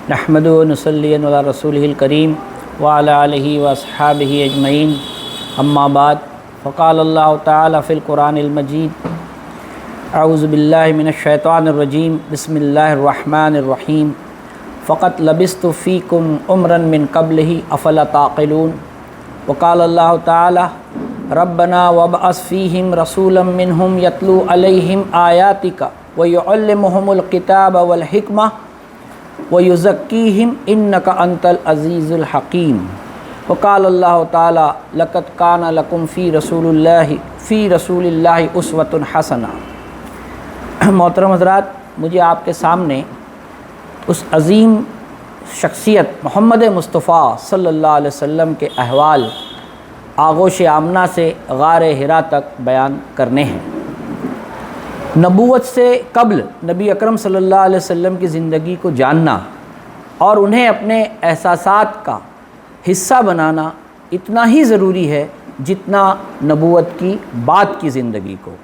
نحمد و نصلی علی رسولہ الکریم وعلی آلہ واصحابہ اجمعین اما بعد فقال اللہ تعالی فی القرآن المجید اعوذ باللہ من الشیطان الرجیم بسم اللہ الرحمن الرحیم فقط لبثت فیکم عمرا من قبلہ افلا تعقلون وقال اللہ تعالی ربنا وابعث فیہم رسولا منہم یتلو علیہم آیاتک ویعلمہم الکتاب والحکمہ وَيُزَكِّيهِمْ إِنَّكَ أَنْتَ الْعَزِيزُ الْحَكِيمُ وقال اللہ تعالی لَقَدْ كَانَ لَكُمْ فِي رَسُولِ اللَّهِ أُسْوَةٌ حَسَنَةٌ۔ محترم حضرات، مجھے آپ کے سامنے اس عظیم شخصیت محمد مصطفیٰ صلی اللہ علیہ وسلم کے احوال آغوش آمنہ سے غار حرا تک بیان کرنے ہیں۔ نبوت سے قبل نبی اکرم صلی اللہ علیہ وسلم کی زندگی کو جاننا اور انہیں اپنے احساسات کا حصہ بنانا اتنا ہی ضروری ہے جتنا نبوت کی بعد کی زندگی کو،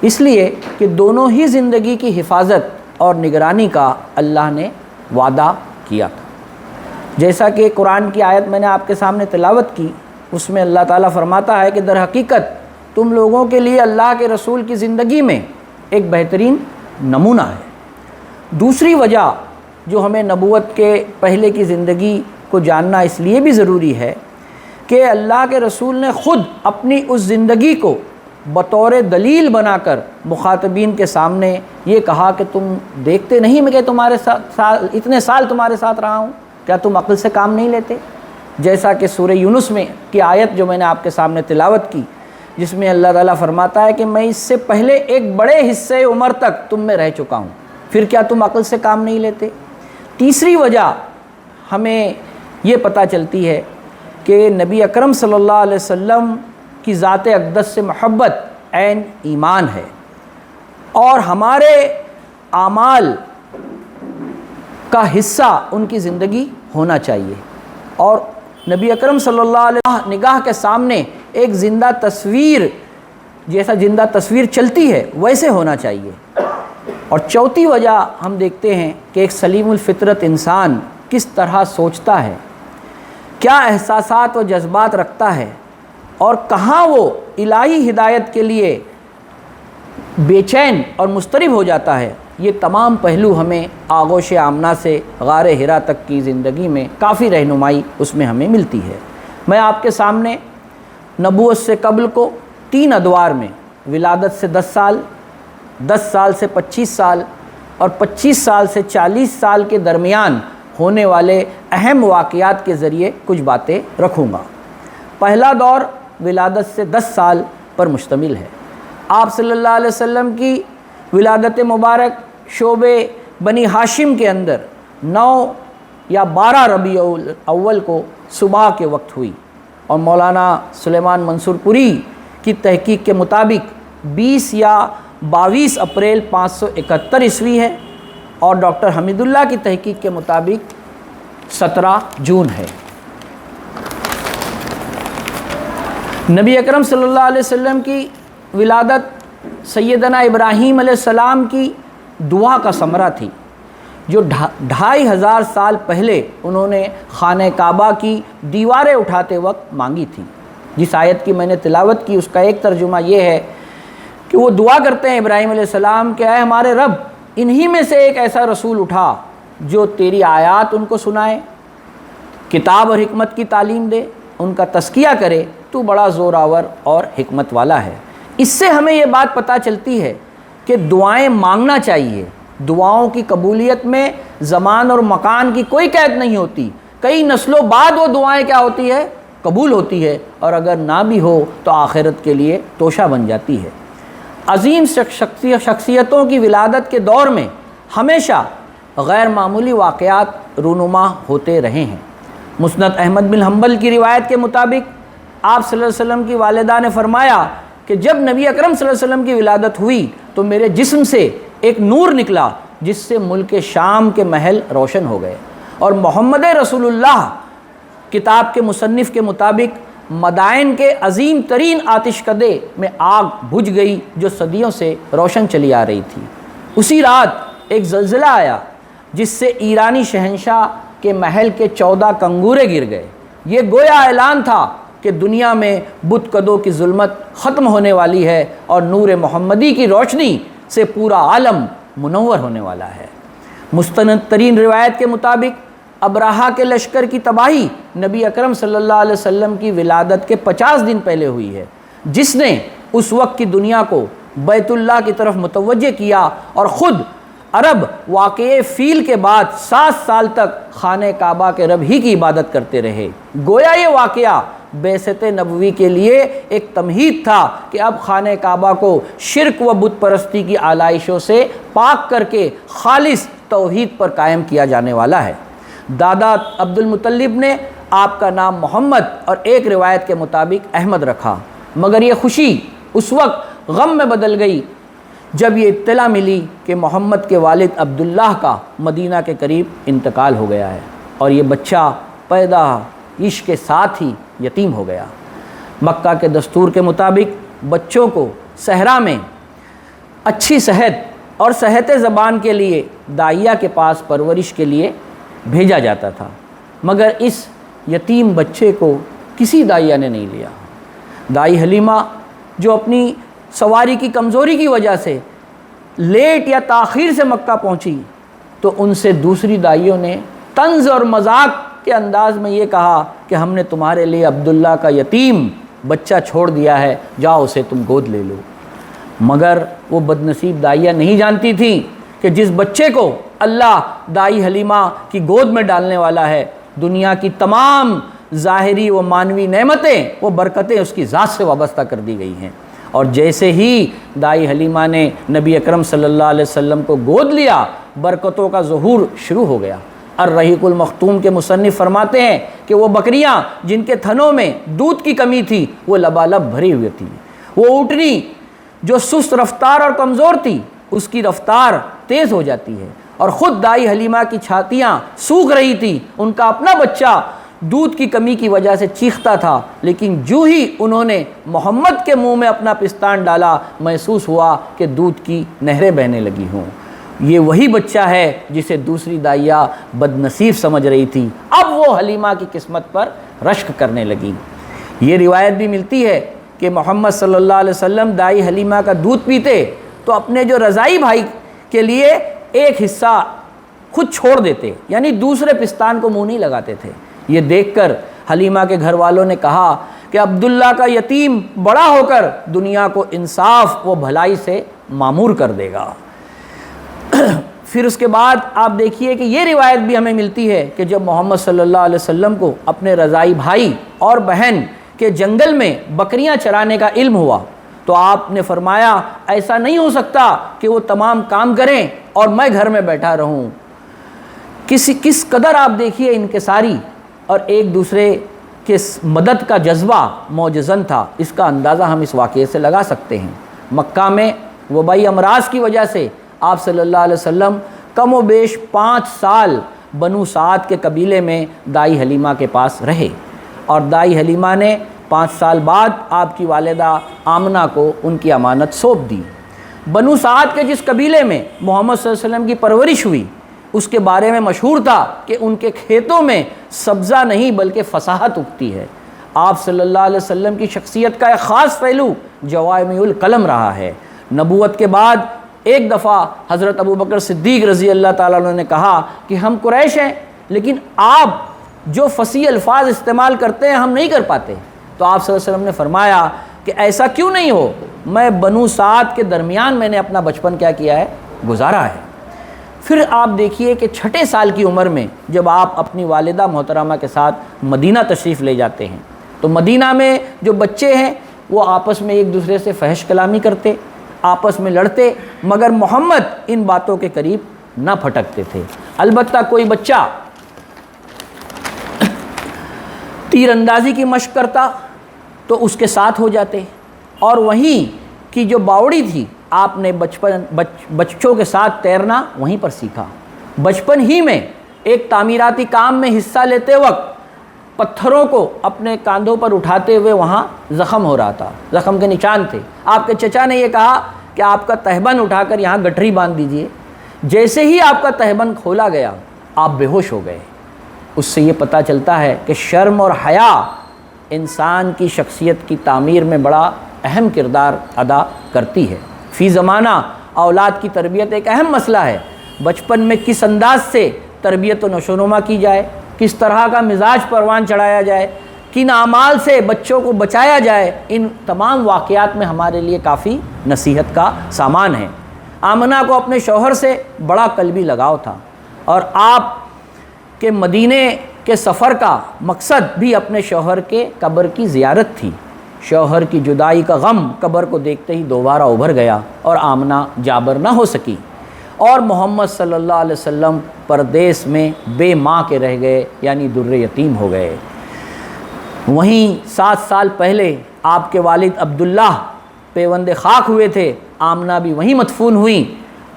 اس لیے کہ دونوں ہی زندگی کی حفاظت اور نگرانی کا اللہ نے وعدہ کیا تھا۔ جیسا کہ قرآن کی آیت میں نے آپ کے سامنے تلاوت کی، اس میں اللہ تعالیٰ فرماتا ہے کہ در حقیقت تم لوگوں کے لیے اللہ کے رسول کی زندگی میں ایک بہترین نمونہ ہے۔ دوسری وجہ جو ہمیں نبوت کے پہلے کی زندگی کو جاننا اس لیے بھی ضروری ہے کہ اللہ کے رسول نے خود اپنی اس زندگی کو بطور دلیل بنا کر مخاطبین کے سامنے یہ کہا کہ تم دیکھتے نہیں میں کہ تمہارے ساتھ اتنے سال تمہارے ساتھ رہا ہوں، کیا تم عقل سے کام نہیں لیتے؟ جیسا کہ سورہ یونس میں کی آیت جو میں نے آپ کے سامنے تلاوت کی، جس میں اللہ تعالیٰ فرماتا ہے کہ میں اس سے پہلے ایک بڑے حصے عمر تک تم میں رہ چکا ہوں، پھر کیا تم عقل سے کام نہیں لیتے؟ تیسری وجہ ہمیں یہ پتہ چلتی ہے کہ نبی اکرم صلی اللہ علیہ وسلم کی ذات اقدس سے محبت عین ایمان ہے، اور ہمارے اعمال کا حصہ ان کی زندگی ہونا چاہیے، اور نبی اکرم صلی اللہ علیہ وسلم نگاہ کے سامنے ایک زندہ تصویر، جیسا زندہ تصویر چلتی ہے ویسے ہونا چاہیے۔ اور چوتھی وجہ ہم دیکھتے ہیں کہ ایک سلیم الفطرت انسان کس طرح سوچتا ہے، کیا احساسات و جذبات رکھتا ہے، اور کہاں وہ الہی ہدایت کے لیے بے چین اور مضطرب ہو جاتا ہے، یہ تمام پہلو ہمیں آغوش آمنہ سے غار حرا تک کی زندگی میں کافی رہنمائی اس میں ہمیں ملتی ہے۔ میں آپ کے سامنے نبوت سے قبل کو 3 ادوار میں، ولادت سے 10 سال، 10 سال سے 25 سال اور 25 سال سے 40 سال کے درمیان ہونے والے اہم واقعات کے ذریعے کچھ باتیں رکھوں گا۔ پہلا دور ولادت سے 10 سال پر مشتمل ہے۔ آپ صلی اللہ علیہ وسلم کی ولادت مبارک شعبے بنی ہاشم کے اندر 9 یا 12 ربیع الاول کو صبح کے وقت ہوئی، اور مولانا سلیمان منصور پوری کی تحقیق کے مطابق 20 یا 22 اپریل 571 عیسوی ہے، اور ڈاکٹر حمید اللہ کی تحقیق کے مطابق 17 جون ہے۔ نبی اکرم صلی اللہ علیہ وسلم کی ولادت سیدنا ابراہیم علیہ السلام کی دعا کا ثمرہ تھی، جو 2500 سال پہلے انہوں نے خانہ کعبہ کی دیواریں اٹھاتے وقت مانگی تھی۔ جس آیت کی میں نے تلاوت کی اس کا ایک ترجمہ یہ ہے کہ وہ دعا کرتے ہیں ابراہیم علیہ السلام کہ اے ہمارے رب، انہی میں سے ایک ایسا رسول اٹھا جو تیری آیات ان کو سنائے، کتاب اور حکمت کی تعلیم دے، ان کا تزکیہ کرے، تو بڑا زوراور اور حکمت والا ہے۔ اس سے ہمیں یہ بات پتہ چلتی ہے کہ دعائیں مانگنا چاہیے۔ دعاؤں کی قبولیت میں زمان اور مکان کی کوئی قید نہیں ہوتی، کئی نسلوں بعد وہ دعائیں کیا ہوتی ہے؟ قبول ہوتی ہے، اور اگر نہ بھی ہو تو آخرت کے لیے توشہ بن جاتی ہے۔ عظیم شخصیتوں کی ولادت کے دور میں ہمیشہ غیر معمولی واقعات رونما ہوتے رہے ہیں۔ مسند احمد بن حنبل کی روایت کے مطابق آپ صلی اللہ علیہ وسلم کی والدہ نے فرمایا کہ جب نبی اکرم صلی اللہ علیہ وسلم کی ولادت ہوئی تو میرے جسم سے ایک نور نکلا جس سے ملک شام کے محل روشن ہو گئے، اور محمد رسول اللہ کتاب کے مصنف کے مطابق مدائن کے عظیم ترین آتش کدے میں آگ بجھ گئی جو صدیوں سے روشن چلی آ رہی تھی۔ اسی رات ایک زلزلہ آیا، جس سے ایرانی شہنشاہ کے محل کے 14 کنگورے گر گئے۔ یہ گویا اعلان تھا کہ دنیا میں بت قدوں کی ظلمت ختم ہونے والی ہے اور نور محمدی کی روشنی سے پورا عالم منور ہونے والا ہے۔ مستند ترین روایت کے مطابق ابراہا کے لشکر کی تباہی نبی اکرم صلی اللہ علیہ وسلم کی ولادت کے 50 دن پہلے ہوئی ہے، جس نے اس وقت کی دنیا کو بیت اللہ کی طرف متوجہ کیا اور خود عرب واقعے فیل کے بعد 7 سال تک خانہ کعبہ کے رب ہی کی عبادت کرتے رہے۔ گویا یہ واقعہ بعثت نبوی کے لیے ایک تمہید تھا کہ اب خانہ کعبہ کو شرک و بت پرستی کی آلائشوں سے پاک کر کے خالص توحید پر قائم کیا جانے والا ہے۔ دادا عبد المطلب نے آپ کا نام محمد اور ایک روایت کے مطابق احمد رکھا، مگر یہ خوشی اس وقت غم میں بدل گئی جب یہ اطلاع ملی کہ محمد کے والد عبداللہ کا مدینہ کے قریب انتقال ہو گیا ہے اور یہ بچہ پیدا عشق کے ساتھ ہی یتیم ہو گیا۔ مکہ کے دستور کے مطابق بچوں کو صحرا میں اچھی صحت اور صحت زبان کے لیے داعیہ کے پاس پرورش کے لیے بھیجا جاتا تھا، مگر اس یتیم بچے کو کسی داعیہ نے نہیں لیا۔ دائی حلیمہ جو اپنی سواری کی کمزوری کی وجہ سے لیٹ یا تاخیر سے مکہ پہنچی تو ان سے دوسری دائیوں نے طنز اور مذاق کے انداز میں یہ کہا کہ ہم نے تمہارے لیے عبداللہ کا یتیم بچہ چھوڑ دیا ہے، جاؤ اسے تم گود لے لو۔ مگر وہ بدنصیب دائیہ نہیں جانتی تھیں کہ جس بچے کو اللہ دائی حلیمہ کی گود میں ڈالنے والا ہے، دنیا کی تمام ظاہری و معنوی نعمتیں و برکتیں اس کی ذات سے وابستہ کر دی گئی ہیں۔ اور جیسے ہی دائی حلیمہ نے نبی اکرم صلی اللہ علیہ وسلم کو گود لیا، برکتوں کا ظہور شروع ہو گیا۔ الرحیق المختوم کے مصنف فرماتے ہیں کہ وہ بکریاں جن کے تھنوں میں دودھ کی کمی تھی وہ لبالب بھری ہوئی تھی، وہ اونٹنی جو سست رفتار اور کمزور تھی اس کی رفتار تیز ہو جاتی ہے، اور خود دائی حلیمہ کی چھاتیاں سوکھ رہی تھی، ان کا اپنا بچہ دودھ کی کمی کی وجہ سے چیختا تھا، لیکن جو ہی انہوں نے محمد کے منہ میں اپنا پستان ڈالا محسوس ہوا کہ دودھ کی نہریں بہنے لگی ہوں۔ یہ وہی بچہ ہے جسے دوسری دائیہ بدنصیب سمجھ رہی تھی، اب وہ حلیمہ کی قسمت پر رشک کرنے لگی۔ یہ روایت بھی ملتی ہے کہ محمد صلی اللہ علیہ وسلم دائی حلیمہ کا دودھ پیتے تو اپنے جو رضائی بھائی کے لیے ایک حصہ خود چھوڑ دیتے، یعنی دوسرے پستان کو منہ نہیں لگاتے تھے۔ یہ دیکھ کر حلیمہ کے گھر والوں نے کہا کہ عبداللہ کا یتیم بڑا ہو کر دنیا کو انصاف و بھلائی سے معمور کر دے گا۔ پھر اس کے بعد آپ دیکھیے کہ یہ روایت بھی ہمیں ملتی ہے کہ جب محمد صلی اللہ علیہ وسلم کو اپنے رضائی بھائی اور بہن کے جنگل میں بکریاں چرانے کا علم ہوا تو آپ نے فرمایا ایسا نہیں ہو سکتا کہ وہ تمام کام کریں اور میں گھر میں بیٹھا رہوں۔ کس قدر آپ دیکھیے انکساری اور ایک دوسرے کے مدد کا جذبہ موجزن تھا، اس کا اندازہ ہم اس واقعے سے لگا سکتے ہیں۔ مکہ میں وبائی امراض کی وجہ سے آپ صلی اللہ علیہ وسلم کم و بیش 5 سال بنو سعد کے قبیلے میں دائی حلیمہ کے پاس رہے، اور دائی حلیمہ نے 5 سال بعد آپ کی والدہ آمنہ کو ان کی امانت سونپ دی۔ بنو سعد کے جس قبیلے میں محمد صلی اللہ علیہ وسلم کی پرورش ہوئی اس کے بارے میں مشہور تھا کہ ان کے کھیتوں میں سبزہ نہیں بلکہ فصاحت اگتی ہے۔ آپ صلی اللہ علیہ وسلم کی شخصیت کا ایک خاص پہلو جوامع الکلم رہا ہے۔ نبوت کے بعد ایک دفعہ حضرت ابوبکر صدیق رضی اللہ تعالیٰ عنہ نے کہا کہ ہم قریش ہیں لیکن آپ جو فصیح الفاظ استعمال کرتے ہیں ہم نہیں کر پاتے، تو آپ صلی اللہ علیہ وسلم نے فرمایا کہ ایسا کیوں نہیں ہو، میں بنو سعد کے درمیان میں نے اپنا بچپن کیا کیا ہے، گزارا ہے۔ پھر آپ دیکھیے کہ 6 سال کی عمر میں جب آپ اپنی والدہ محترمہ کے ساتھ مدینہ تشریف لے جاتے ہیں تو مدینہ میں جو بچے ہیں وہ آپس میں ایک دوسرے سے فحش کلامی کرتے، آپس میں لڑتے، مگر محمد ان باتوں کے قریب نہ پھٹکتے تھے۔ البتہ کوئی بچہ تیر اندازی کی مشق کرتا تو اس کے ساتھ ہو جاتے، اور وہیں کی جو باوڑی تھی آپ نے بچوں کے ساتھ تیرنا وہیں پر سیکھا۔ بچپن ہی میں ایک تعمیراتی کام میں حصہ لیتے وقت پتھروں کو اپنے کاندھوں پر اٹھاتے ہوئے وہاں زخم ہو رہا تھا، زخم کے نشان تھے۔ آپ کے چچا نے یہ کہا کہ آپ کا تہبند اٹھا کر یہاں گٹھری باندھ دیجئے، جیسے ہی آپ کا تہبند کھولا گیا آپ بے ہوش ہو گئے۔ اس سے یہ پتہ چلتا ہے کہ شرم اور حیا انسان کی شخصیت کی تعمیر میں بڑا اہم کردار ادا کرتی ہے۔ فی زمانہ اولاد کی تربیت ایک اہم مسئلہ ہے۔ بچپن میں کس انداز سے تربیت و نشو و نما کی جائے، کس طرح کا مزاج پروان چڑھایا جائے، کن اعمال سے بچوں کو بچایا جائے، ان تمام واقعات میں ہمارے لیے کافی نصیحت کا سامان ہے۔ آمنہ کو اپنے شوہر سے بڑا قلبی لگاؤ تھا، اور آپ کے مدینے کے سفر کا مقصد بھی اپنے شوہر کے قبر کی زیارت تھی۔ شوہر کی جدائی کا غم قبر کو دیکھتے ہی دوبارہ ابھر گیا اور آمنہ جابر نہ ہو سکی، اور محمد صلی اللہ علیہ وسلم پردیس میں بے ماں کے رہ گئے، یعنی در یتیم ہو گئے۔ وہیں 7 سال پہلے آپ کے والد عبداللہ پیوند خاک ہوئے تھے، آمنہ بھی وہیں مدفون ہوئیں،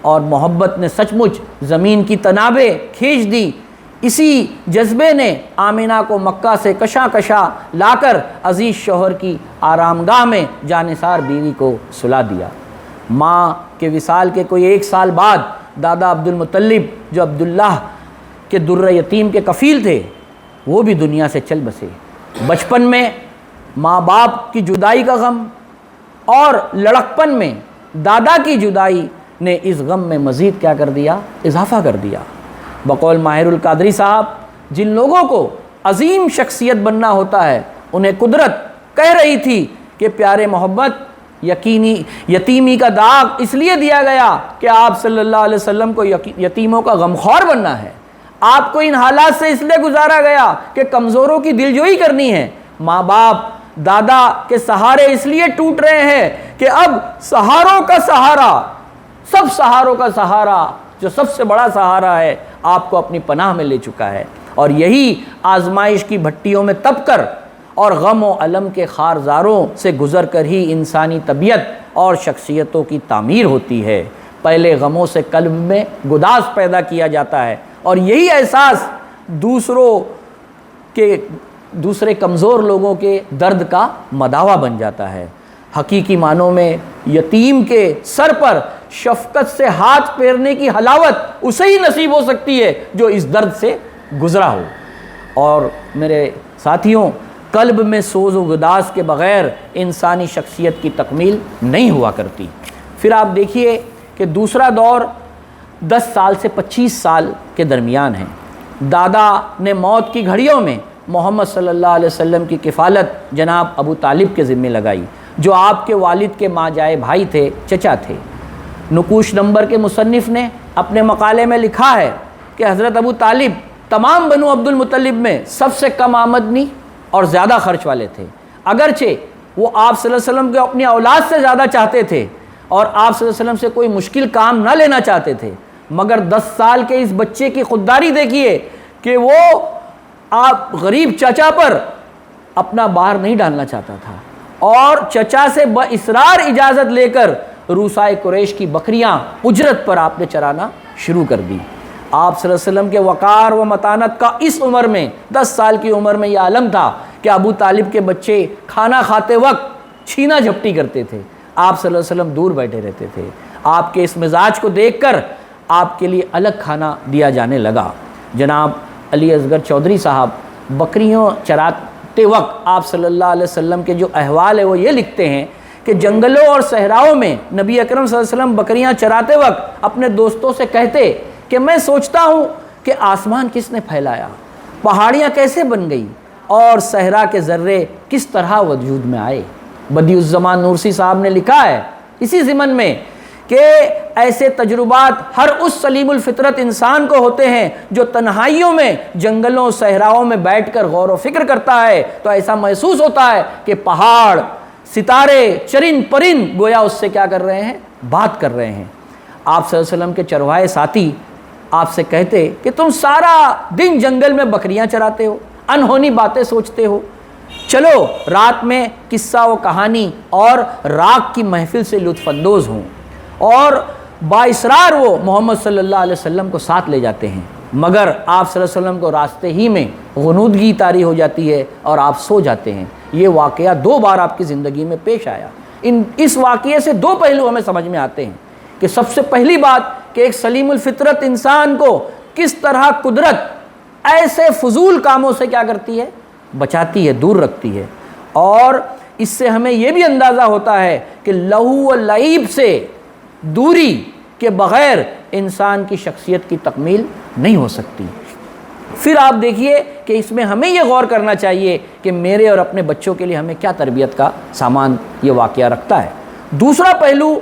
اور محبت نے سچ مچ زمین کی تنابیں کھینچ دی۔ اسی جذبے نے آمنہ کو مکہ سے کشاں کشاں لا کر عزیز شوہر کی آرام گاہ میں جانثار بیوی کو سلا دیا۔ ماں کے وصال کے کوئی 1 سال بعد دادا عبد المطلب، جو عبداللہ کے در یتیم کے کفیل تھے، وہ بھی دنیا سے چل بسے۔ بچپن میں ماں باپ کی جدائی کا غم اور لڑکپن میں دادا کی جدائی نے اس غم میں مزید کیا کر دیا؟ اضافہ کر دیا۔ بقول ماہر القادری صاحب، جن لوگوں کو عظیم شخصیت بننا ہوتا ہے انہیں قدرت کہہ رہی تھی کہ پیارے محبت، یتیمی کا داغ اس لیے دیا گیا کہ آپ صلی اللہ علیہ وسلم کو یتیموں کا غمخوار بننا ہے۔ آپ کو ان حالات سے اس لیے گزارا گیا کہ کمزوروں کی دلجوئی کرنی ہے۔ ماں باپ دادا کے سہارے اس لیے ٹوٹ رہے ہیں کہ اب سہاروں کا سہارا، سب سہاروں کا سہارا، جو سب سے بڑا سہارا ہے، آپ کو اپنی پناہ میں لے چکا ہے، اور یہی آزمائش کی بھٹیوں میں تپ کر اور غم و الم کے خارزاروں سے گزر کر ہی انسانی طبیعت اور شخصیتوں کی تعمیر ہوتی ہے۔ پہلے غموں سے قلب میں گداز پیدا کیا جاتا ہے، اور یہی احساس دوسرے کمزور لوگوں کے درد کا مداوا بن جاتا ہے۔ حقیقی معنوں میں یتیم کے سر پر شفقت سے ہاتھ پھیرنے کی حلاوت اسے ہی نصیب ہو سکتی ہے جو اس درد سے گزرا ہو۔ اور میرے ساتھیوں، قلب میں سوز و گداز کے بغیر انسانی شخصیت کی تکمیل نہیں ہوا کرتی۔ پھر آپ دیکھیے کہ دوسرا دور 10 سال سے 25 سال کے درمیان ہے۔ دادا نے موت کی گھڑیوں میں محمد صلی اللہ علیہ وسلم کی کفالت جناب ابو طالب کے ذمہ لگائی، جو آپ کے والد کے ماں جائے بھائی تھے، چچا تھے۔ نقوش نمبر کے مصنف نے اپنے مقالے میں لکھا ہے کہ حضرت ابو طالب تمام بنو عبد المطلب میں سب سے کم آمدنی اور زیادہ خرچ والے تھے، اگرچہ وہ آپ صلی اللہ علیہ وسلم کو اپنی اولاد سے زیادہ چاہتے تھے اور آپ صلی اللہ علیہ وسلم سے کوئی مشکل کام نہ لینا چاہتے تھے، مگر 10 سال کے اس بچے کی خودداری دیکھیے کہ وہ آپ غریب چچا پر اپنا بار نہیں ڈالنا چاہتا تھا، اور چچا سے باصرار اجازت لے کر روسائے قریش کی بکریاں اجرت پر آپ نے چرانا شروع کر دی۔ آپ صلی اللہ علیہ وسلم کے وقار و متانت کا اس عمر میں، 10 سال کی عمر میں، یہ عالم تھا کہ ابو طالب کے بچے کھانا کھاتے وقت چھینا جھپٹی کرتے تھے، آپ صلی اللہ علیہ وسلم دور بیٹھے رہتے تھے۔ آپ کے اس مزاج کو دیکھ کر آپ کے لیے الگ کھانا دیا جانے لگا۔ جناب علی اصغر چودھری صاحب بکریوں چراتے وقت آپ صلی اللہ علیہ وسلم کے جو احوال ہے وہ یہ لکھتے ہیں کہ جنگلوں اور صحراؤں میں نبی اکرم صلی اللہ علیہ وسلم بکریاں چراتے وقت اپنے دوستوں سے کہتے کہ میں سوچتا ہوں کہ آسمان کس نے پھیلایا، پہاڑیاں کیسے بن گئی، اور صحرا کے ذرے کس طرح وجود میں آئے۔ بدیع الزمان نورسی صاحب نے لکھا ہے اسی ضمن میں کہ ایسے تجربات ہر اس سلیم الفطرت انسان کو ہوتے ہیں جو تنہائیوں میں جنگلوں صحراؤں میں بیٹھ کر غور و فکر کرتا ہے، تو ایسا محسوس ہوتا ہے کہ پہاڑ، ستارے، چرند پرند گویا اس سے کیا کر رہے ہیں؟ بات کر رہے ہیں۔ آپ صلی اللہ علیہ وسلم کے چرواہے ساتھی آپ سے کہتے کہ تم سارا دن جنگل میں بکریاں چراتے ہو، انہونی باتیں سوچتے ہو، چلو رات میں قصہ و کہانی اور راگ کی محفل سے لطف اندوز ہوں، اور بااصرار وہ محمد صلی اللہ علیہ وسلم کو ساتھ لے جاتے ہیں، مگر آپ صلی اللہ علیہ وسلم کو راستے ہی میں غنودگی طاری ہو جاتی ہے اور آپ سو جاتے ہیں۔ یہ واقعہ 2 بار آپ کی زندگی میں پیش آیا۔ اس واقعے سے 2 پہلو ہمیں سمجھ میں آتے ہیں کہ سب سے پہلی بات کہ ایک سلیم الفطرت انسان کو کس طرح قدرت ایسے فضول کاموں سے کیا کرتی ہے، بچاتی ہے، دور رکھتی ہے۔ اور اس سے ہمیں یہ بھی اندازہ ہوتا ہے کہ لہو و لعب سے دوری کے بغیر انسان کی شخصیت کی تکمیل نہیں ہو سکتی۔ پھر آپ دیکھیے کہ اس میں ہمیں یہ غور کرنا چاہیے کہ میرے اور اپنے بچوں کے لیے ہمیں کیا تربیت کا سامان یہ واقعہ رکھتا ہے۔ دوسرا پہلو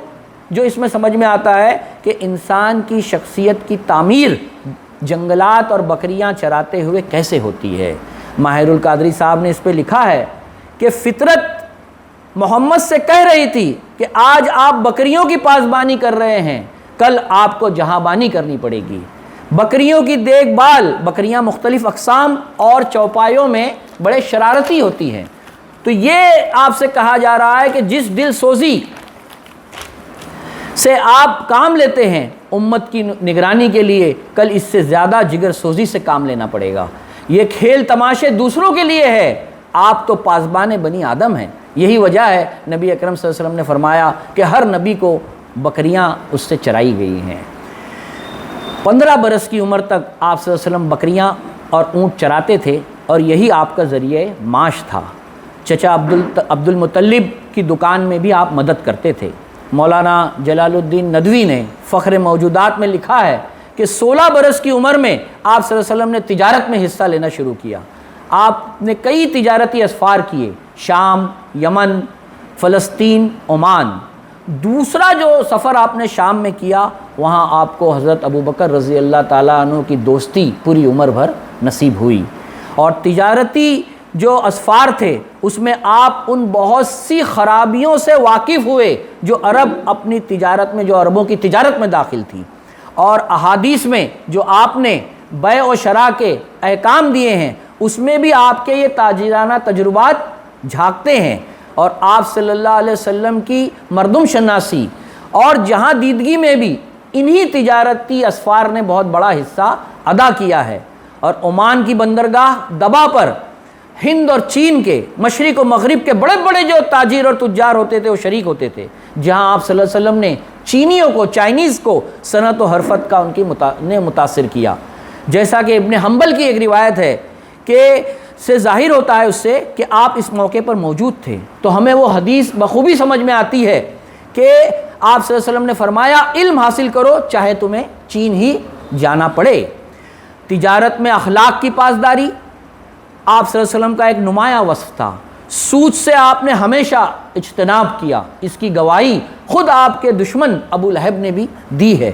جو اس میں سمجھ میں آتا ہے کہ انسان کی شخصیت کی تعمیر جنگلات اور بکریاں چراتے ہوئے کیسے ہوتی ہے۔ ماہر القادری صاحب نے اس پہ لکھا ہے کہ فطرت محمد سے کہہ رہی تھی کہ آج آپ بکریوں کی پاسبانی کر رہے ہیں، کل آپ کو جہاں بانی کرنی پڑے گی۔ بکریوں کی دیکھ بھال، بکریاں مختلف اقسام اور چوپایوں میں بڑے شرارتی ہوتی ہیں، تو یہ آپ سے کہا جا رہا ہے کہ جس دل سوزی سے آپ کام لیتے ہیں امت کی نگرانی کے لیے، کل اس سے زیادہ جگر سوزی سے کام لینا پڑے گا۔ یہ کھیل تماشے دوسروں کے لیے ہے، آپ تو پاسبان بنی آدم ہیں۔ یہی وجہ ہے نبی اکرم صلی اللہ علیہ وسلم نے فرمایا کہ ہر نبی کو بکریاں اس سے چرائی گئی ہیں۔ 15 برس کی عمر تک آپ صلی اللہ علیہ وسلم بکریاں اور اونٹ چراتے تھے، اور یہی آپ کا ذریعہ معاش تھا۔ چچا عبد المطلب کی دکان میں بھی آپ مدد کرتے تھے۔ مولانا جلال الدین ندوی نے فخر موجودات میں لکھا ہے کہ 16 برس کی عمر میں آپ صلی اللہ علیہ وسلم نے تجارت میں حصہ لینا شروع کیا۔ آپ نے کئی تجارتی اسفار کیے، شام، یمن، فلسطین، عمان۔ دوسرا جو سفر آپ نے شام میں کیا، وہاں آپ کو حضرت ابوبکر رضی اللہ تعالیٰ عنہ کی دوستی پوری عمر بھر نصیب ہوئی۔ اور تجارتی جو اسفار تھے اس میں آپ ان بہت سی خرابیوں سے واقف ہوئے جو عرب اپنی تجارت میں، جو عربوں کی تجارت میں داخل تھی، اور احادیث میں جو آپ نے بیع و شراء کے احکام دیے ہیں اس میں بھی آپ کے یہ تاجرانہ تجربات جھانکتے ہیں، اور آپ صلی اللہ علیہ وسلم کی مردم شناسی اور جہاں دیدگی میں بھی انہی تجارتی اسفار نے بہت بڑا حصہ ادا کیا ہے۔ اور عمان کی بندرگاہ دبا پر ہند اور چین کے، مشرق و مغرب کے بڑے بڑے جو تاجر اور تجار ہوتے تھے وہ شریک ہوتے تھے، جہاں آپ صلی اللہ علیہ وسلم نے چینیوں کو، چائنیز کو صنعت و حرفت کا ان کی نے متاثر کیا۔ جیسا کہ ابن حنبل کی ایک روایت ہے کہ سے ظاہر ہوتا ہے اس سے کہ آپ اس موقع پر موجود تھے، تو ہمیں وہ حدیث بخوبی سمجھ میں آتی ہے کہ آپ صلی اللہ علیہ وسلم نے فرمایا علم حاصل کرو چاہے تمہیں چین ہی جانا پڑے۔ تجارت میں اخلاق کی پاسداری آپ صلی اللہ علیہ وسلم کا ایک نمایاں وصف تھا۔ سود سے آپ نے ہمیشہ اجتناب کیا، اس کی گواہی خود آپ کے دشمن ابو لہب نے بھی دی ہے۔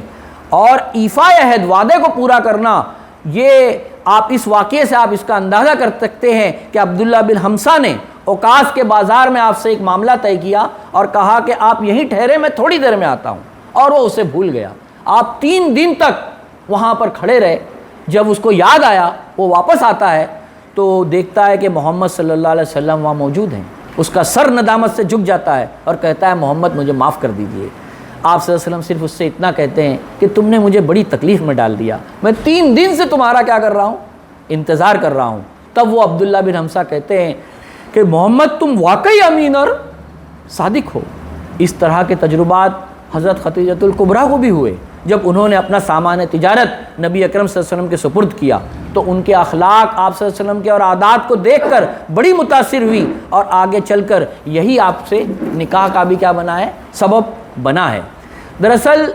اور ایفاء عہد، وعدے کو پورا کرنا، یہ آپ اس واقعے سے آپ اس کا اندازہ کر سکتے ہیں کہ عبداللہ بن حمزہ نے اوقاس کے بازار میں آپ سے ایک معاملہ طے کیا اور کہا کہ آپ یہیں ٹھہرے، میں تھوڑی دیر میں آتا ہوں، اور وہ اسے بھول گیا۔ آپ 3 دن تک وہاں پر کھڑے رہے۔ جب اس کو یاد آیا وہ واپس آتا ہے تو دیکھتا ہے کہ محمد صلی اللہ علیہ وسلم وہاں موجود ہیں۔ اس کا سر ندامت سے جھک جاتا ہے اور کہتا ہے محمد مجھے معاف کر دیجئے۔ آپ صلی اللہ علیہ وسلم صرف اس سے اتنا کہتے ہیں کہ تم نے مجھے بڑی تکلیف میں ڈال دیا، میں 3 دن سے تمہارا کیا کر رہا ہوں، انتظار کر رہا ہوں۔ تب وہ عبداللہ بن حمزہ کہتے ہیں کہ محمد تم واقعی امین اور صادق ہو۔ اس طرح کے تجربات حضرت خدیجۃ الکبریٰ کو بھی ہوئے جب انہوں نے اپنا سامان تجارت نبی اکرم صلی اللہ علیہ وسلم کے سپرد کیا، تو ان کے اخلاق آپ صلی اللہ علیہ وسلم کے اور عادات کو دیکھ کر بڑی متاثر ہوئی، اور آگے چل کر یہی آپ سے نکاح کا بھی کیا بنا ہے، سبب بنا ہے۔ دراصل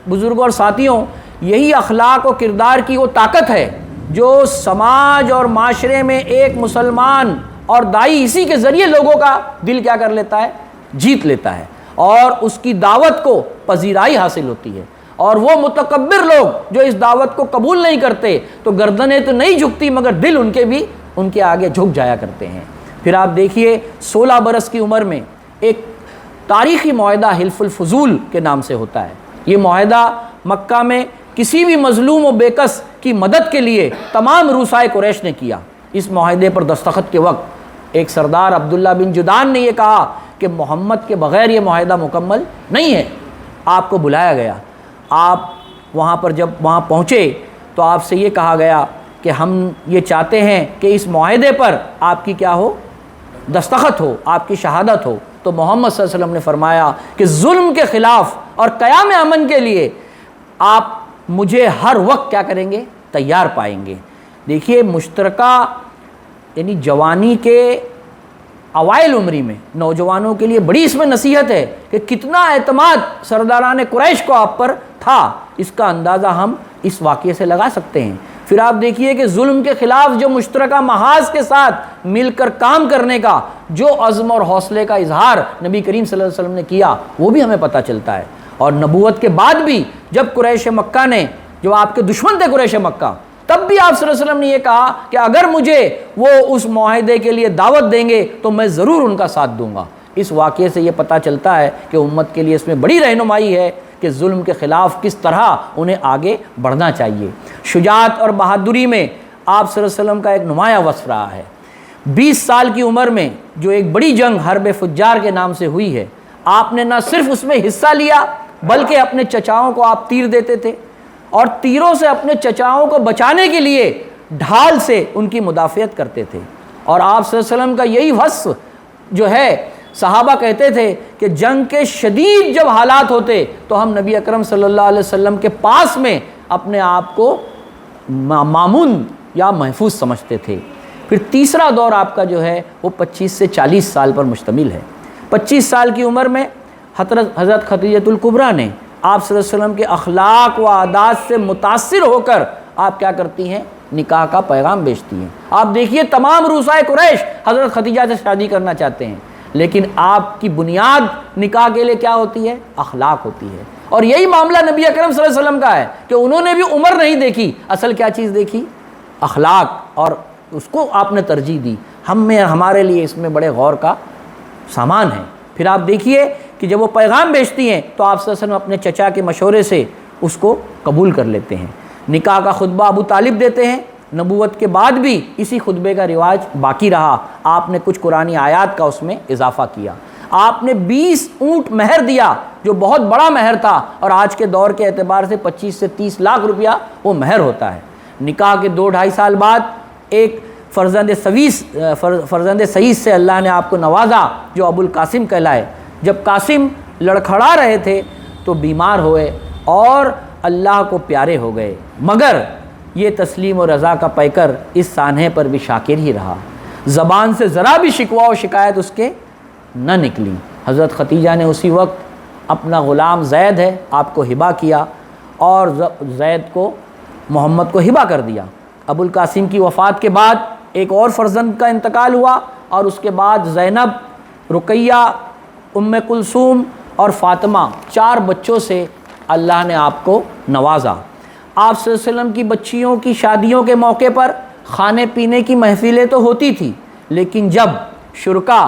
بزرگوں اور ساتھیوں، یہی اخلاق و کردار کی وہ طاقت ہے جو سماج اور معاشرے میں ایک مسلمان اور دائی اسی کے ذریعے لوگوں کا دل کیا کر لیتا ہے، جیت لیتا ہے، اور اس کی دعوت کو پذیرائی حاصل ہوتی ہے۔ اور وہ متکبر لوگ جو اس دعوت کو قبول نہیں کرتے تو گردنیں تو نہیں جھکتی مگر دل ان کے بھی ان کے آگے جھک جایا کرتے ہیں۔ پھر آپ دیکھیے 16 برس کی عمر میں ایک تاریخی معاہدہ حلف الفضول کے نام سے ہوتا ہے۔ یہ معاہدہ مکہ میں کسی بھی مظلوم و بےکس کی مدد کے لیے تمام رؤسائے قریش نے کیا۔ اس معاہدے پر دستخط کے وقت ایک سردار عبداللہ بن جدعان نے یہ کہا کہ محمد کے بغیر یہ معاہدہ مکمل نہیں ہے۔ آپ کو بلایا گیا، آپ وہاں پر جب وہاں پہنچے تو آپ سے یہ کہا گیا کہ ہم یہ چاہتے ہیں کہ اس معاہدے پر آپ کی کیا ہو، دستخط ہو، آپ کی شہادت ہو۔ تو محمد صلی اللہ علیہ وسلم نے فرمایا کہ ظلم کے خلاف اور قیام امن کے لیے آپ مجھے ہر وقت کیا کریں گے؟ تیار پائیں گے۔ دیکھیے مشترکہ یعنی جوانی کے اوائل عمری میں نوجوانوں کے لیے بڑی اس میں نصیحت ہے کہ کتنا اعتماد سرداران قریش کو آپ پر تھا، اس کا اندازہ ہم اس واقعے سے لگا سکتے ہیں۔ پھر آپ دیکھیے کہ ظلم کے خلاف جو مشترکہ محاذ کے ساتھ مل کر کام کرنے کا جو عزم اور حوصلے کا اظہار نبی کریم صلی اللہ علیہ وسلم نے کیا، وہ بھی ہمیں پتہ چلتا ہے۔ اور نبوت کے بعد بھی جب قریش مکہ نے، جو آپ کے دشمن تھے قریش مکہ، تب بھی آپ صلی اللہ علیہ وسلم نے یہ کہا کہ اگر مجھے وہ اس معاہدے کے لیے دعوت دیں گے تو میں ضرور ان کا ساتھ دوں گا۔ اس واقعے سے یہ پتہ چلتا ہے کہ امت کے لیے اس میں بڑی رہنمائی ہے کہ ظلم کے خلاف کس طرح انہیں آگے بڑھنا چاہیے۔ شجاعت اور بہادری میں آپ صلی اللہ علیہ وسلم کا ایک نمایاں وصف رہا ہے۔ 20 سال کی عمر میں جو ایک بڑی جنگ حرب فجار کے نام سے ہوئی ہے، آپ نے نہ صرف اس میں حصہ لیا بلکہ اپنے چچاؤں کو آپ تیر دیتے تھے اور تیروں سے اپنے چچاؤں کو بچانے کے لیے ڈھال سے ان کی مدافعت کرتے تھے۔ اور آپ صلی اللہ علیہ وسلم کا یہی وصف جو ہے، صحابہ کہتے تھے کہ جنگ کے شدید جب حالات ہوتے تو ہم نبی اکرم صلی اللہ علیہ وسلم کے پاس میں اپنے آپ کو مامون یا محفوظ سمجھتے تھے۔ پھر تیسرا دور آپ کا جو ہے وہ 25 سے 40 سال پر مشتمل ہے۔ 25 سال کی عمر میں حضرت خدیجہ الکبریٰ نے آپ صلی اللہ علیہ وسلم کے اخلاق و عادات سے متاثر ہو کر آپ کیا کرتی ہیں؟ نکاح کا پیغام بیچتی ہیں۔ آپ دیکھیے تمام رؤسائے قریش حضرت خدیجہ سے شادی کرنا چاہتے ہیں، لیکن آپ کی بنیاد نکاح کے لیے کیا ہوتی ہے؟ اخلاق ہوتی ہے۔ اور یہی معاملہ نبی اکرم صلی اللہ علیہ وسلم کا ہے کہ انہوں نے بھی عمر نہیں دیکھی، اصل کیا چیز دیکھی؟ اخلاق، اور اس کو آپ نے ترجیح دی۔ ہمارے لیے اس میں بڑے غور کا سامان ہے۔ پھر آپ دیکھیے کہ جب وہ پیغام بیچتی ہیں تو آپ صلی اللہ علیہ وسلم اپنے چچا کے مشورے سے اس کو قبول کر لیتے ہیں۔ نکاح کا خطبہ ابو طالب دیتے ہیں۔ نبوت کے بعد بھی اسی خطبے کا رواج باقی رہا، آپ نے کچھ قرآنی آیات کا اس میں اضافہ کیا۔ آپ نے 20 اونٹ مہر دیا جو بہت بڑا مہر تھا، اور آج کے دور کے اعتبار سے 25 سے 30 لاکھ روپیہ وہ مہر ہوتا ہے۔ نکاح کے 2-2.5 سال بعد ایک فرزند سعید سے اللہ نے آپ کو نوازا جو ابو القاسم کہلائے۔ جب قاسم لڑکھڑا رہے تھے تو بیمار ہوئے اور اللہ کو پیارے ہو گئے، مگر یہ تسلیم و رضا کا پیکر اس سانحے پر بھی شاکر ہی رہا، زبان سے ذرا بھی شکوہ و شکایت اس کے نہ نکلی۔ حضرت خدیجہ نے اسی وقت اپنا غلام زید ہے آپ کو ہبہ کیا اور زید کو محمد کو ہبہ کر دیا۔ ابو القاسم کی وفات کے بعد ایک اور فرزند کا انتقال ہوا، اور اس کے بعد زینب، رقیہ، ام کلثوم اور فاطمہ، 4 بچوں سے اللہ نے آپ کو نوازا۔ آپ صلی اللہ علیہ وسلم کی بچیوں کی شادیوں کے موقع پر کھانے پینے کی محفلیں تو ہوتی تھی، لیکن جب شرکا